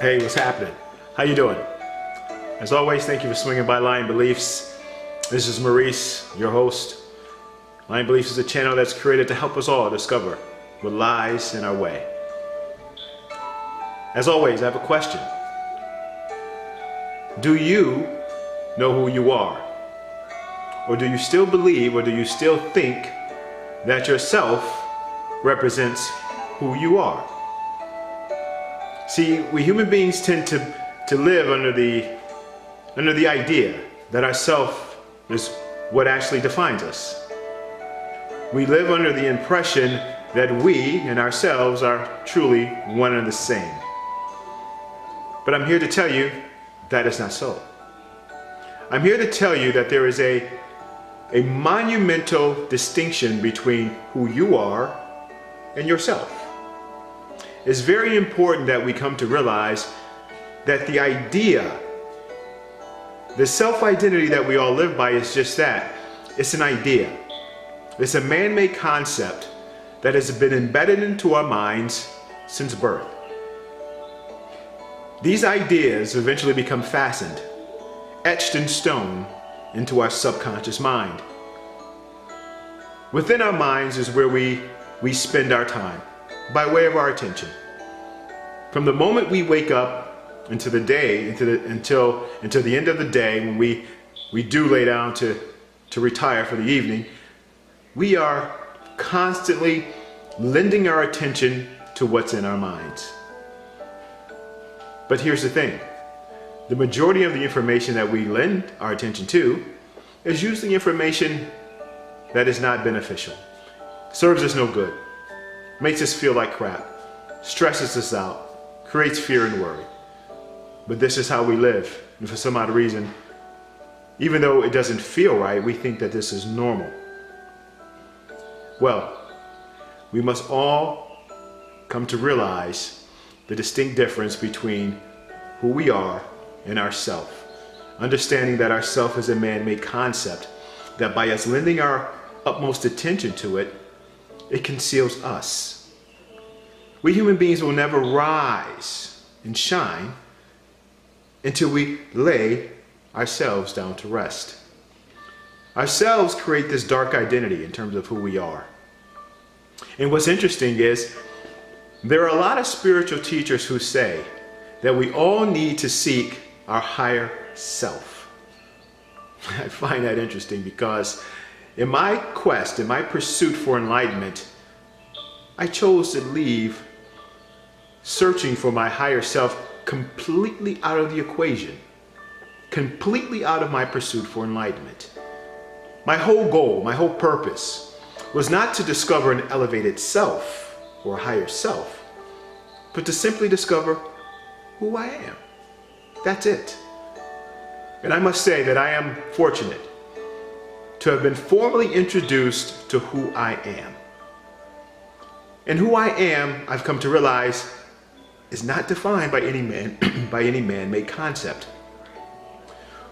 Hey, what's happening? How you doing? As always, thank you for swinging by Lying Beliefs. This is Maurice, your host. Lying Beliefs is a channel that's created to help us all discover what lies in our way. As always, I have a question. Do you know who you are? Or do you still believe, or do you still think that yourself represents who you are? See, we human beings tend to live under the idea that our self is what actually defines us. We live under the impression that we and ourselves are truly one and the same. But I'm here to tell you that is not so. I'm here to tell you that there is a monumental distinction between who you are and yourself. It's very important that we come to realize that the idea, the self-identity that we all live by is just that. It's an idea. It's a man-made concept that has been embedded into our minds since birth. These ideas eventually become fastened, etched in stone into our subconscious mind. Within our minds is where we spend our time, by way of our attention. From the moment we wake up into the day, until the end of the day, when we do lay down to retire for the evening, we are constantly lending our attention to what's in our minds. But here's the thing. The majority of the information that we lend our attention to is usually information that is not beneficial, serves us no good, makes us feel like crap, stresses us out, creates fear and worry. But this is how we live, and for some odd reason, even though it doesn't feel right, we think that this is normal. Well, we must all come to realize the distinct difference between who we are and our self. Understanding that our self is a man-made concept, that by us lending our utmost attention to it, it conceals us. We human beings will never rise and shine until we lay ourselves down to rest. Ourselves create this dark identity in terms of who we are. And what's interesting is there are a lot of spiritual teachers who say that we all need to seek our higher self. I find that interesting because in my quest, in my pursuit for enlightenment, I chose to leave searching for my higher self completely out of the equation, completely out of my pursuit for enlightenment. My whole goal, my whole purpose was not to discover an elevated self or a higher self, but to simply discover who I am. That's it. And I must say that I am fortunate to have been formally introduced to who I am. And who I am, I've come to realize, is not defined by any man-made concept.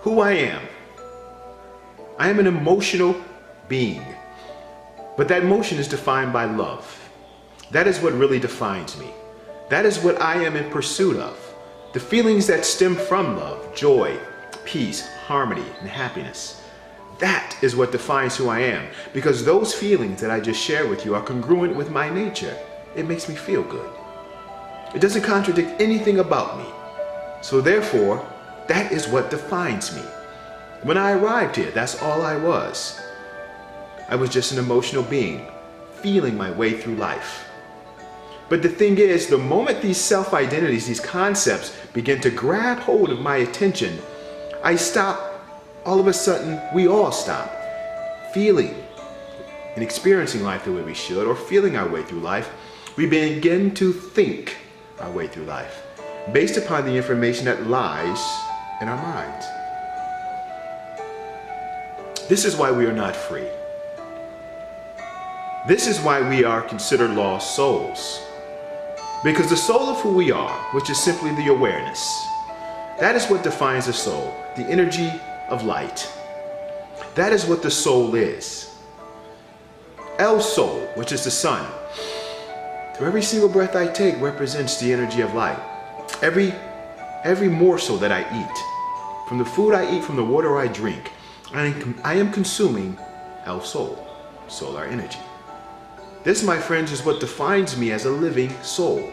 Who I am an emotional being. But that emotion is defined by love. That is what really defines me. That is what I am in pursuit of. The feelings that stem from love, joy, peace, harmony, and happiness. That is what defines who I am, because those feelings that I just shared with you are congruent with my nature. It makes me feel good. It doesn't contradict anything about me. So therefore, that is what defines me. When I arrived here, that's all I was. I was just an emotional being, feeling my way through life. But the thing is, the moment these self-identities, these concepts begin to grab hold of my attention, I stop. All of a sudden, we all stop feeling and experiencing life the way we should, or feeling our way through life. We begin to think our way through life based upon the information that lies in our minds. This is why we are not free. This is why we are considered lost souls. Because the soul of who we are, which is simply the awareness, that is what defines the soul, the energy of light. That is what the soul is. El Sol, which is the sun, through every single breath I take represents the energy of light. Every every morsel that I eat, from the food I eat, from the water I drink, I am consuming El Sol, solar energy. This, my friends, is what defines me as a living soul.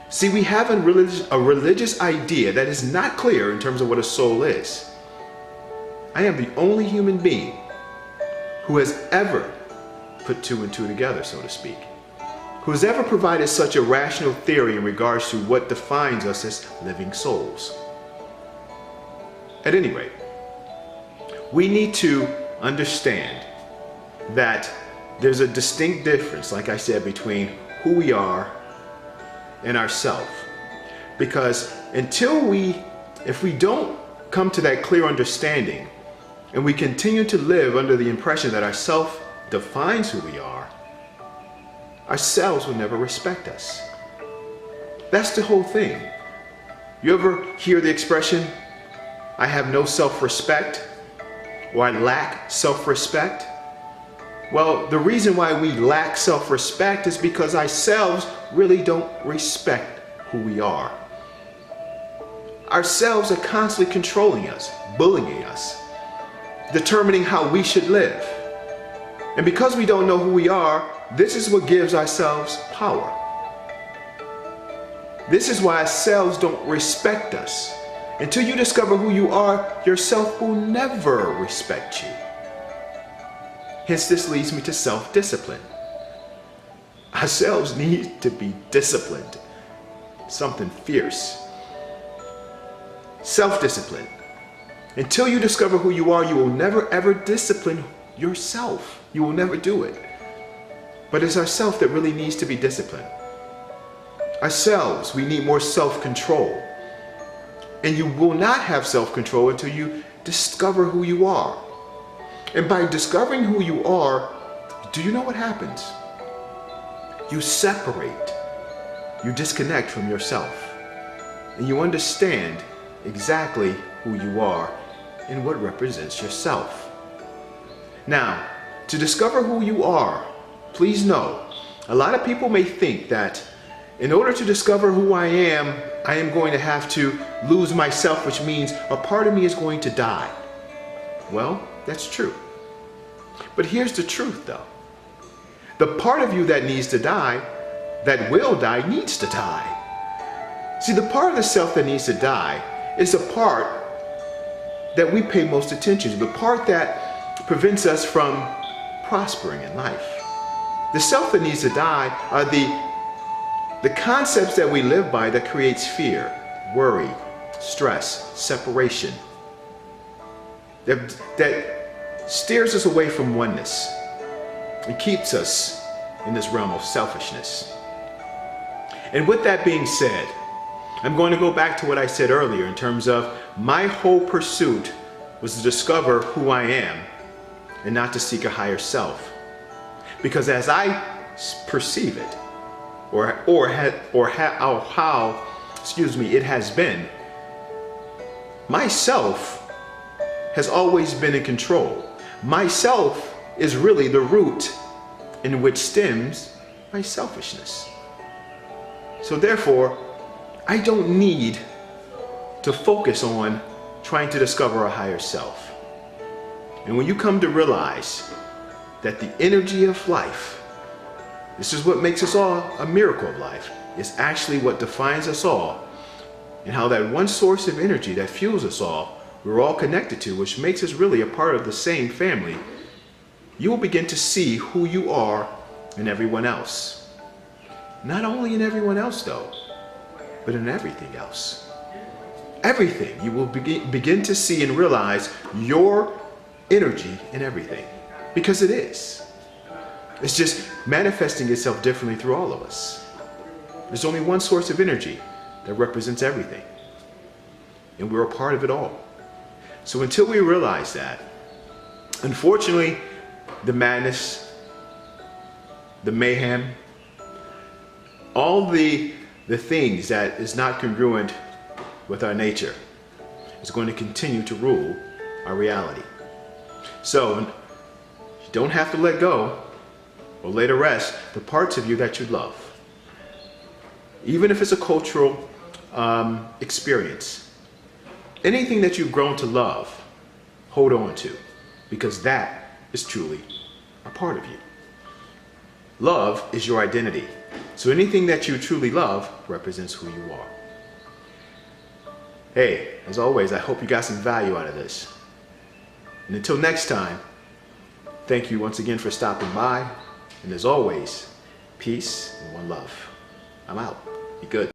See, we have a religious idea that is not clear in terms of what a soul is. I am the only human being who has ever put two and two together, so to speak, who has ever provided such a rational theory in regards to what defines us as living souls. At any rate, we need to understand that there's a distinct difference, like I said, between who we are and ourself. Because if we don't come to that clear understanding, and we continue to live under the impression that our self defines who we are, ourselves will never respect us. That's the whole thing. You ever hear the expression, I have no self-respect, or I lack self-respect? Well, the reason why we lack self-respect is because ourselves really don't respect who we are. Ourselves are constantly controlling us, bullying us, determining how we should live. And because we don't know who we are, this is what gives ourselves power. This is why ourselves don't respect us. Until you discover who you are, yourself will never respect you. Hence, this leads me to self-discipline. Ourselves need to be disciplined. Something fierce. Self-discipline. Until you discover who you are, you will never ever discipline yourself. You will never do it. But it's ourself that really needs to be disciplined. Ourselves, we need more self-control. And you will not have self-control until you discover who you are. And by discovering who you are, do you know what happens? You separate. You disconnect from yourself. And you understand exactly who you are and what represents yourself. Now, to discover who you are, please know, a lot of people may think that in order to discover who I am going to have to lose myself, which means a part of me is going to die. Well, that's true. But here's the truth though. The part of you that needs to die, that will die, needs to die. See, the part of the self that needs to die is the part that we pay most attention to, the part that prevents us from prospering in life. The self that needs to die are the concepts that we live by that creates fear, worry, stress, separation, that steers us away from oneness and keeps us in this realm of selfishness. And with that being said, I'm going to go back to what I said earlier in terms of my whole pursuit was to discover who I am and not to seek a higher self. Because as I perceive it, how it has been, myself has always been in control. Myself is really the root in which stems my selfishness. So therefore, I don't need to focus on trying to discover a higher self. And when you come to realize that the energy of life, this is what makes us all a miracle of life, is actually what defines us all, and how that one source of energy that fuels us all, we're all connected to, which makes us really a part of the same family, you will begin to see who you are in everyone else. Not only in everyone else though, but in everything else. Everything. You will begin to see and realize your energy in everything. Because it is. It's just manifesting itself differently through all of us. There's only one source of energy that represents everything. And we're a part of it all. So until we realize that, unfortunately, the madness, the mayhem, all the things that is not congruent with our nature is going to continue to rule our reality. So you don't have to let go or lay to rest the parts of you that you love. Even if it's a cultural experience. Anything that you've grown to love, hold on to, because that is truly a part of you. Love is your identity. So anything that you truly love represents who you are. Hey, as always, I hope you got some value out of this. And until next time, thank you once again for stopping by. And as always, peace and one love. I'm out. Be good.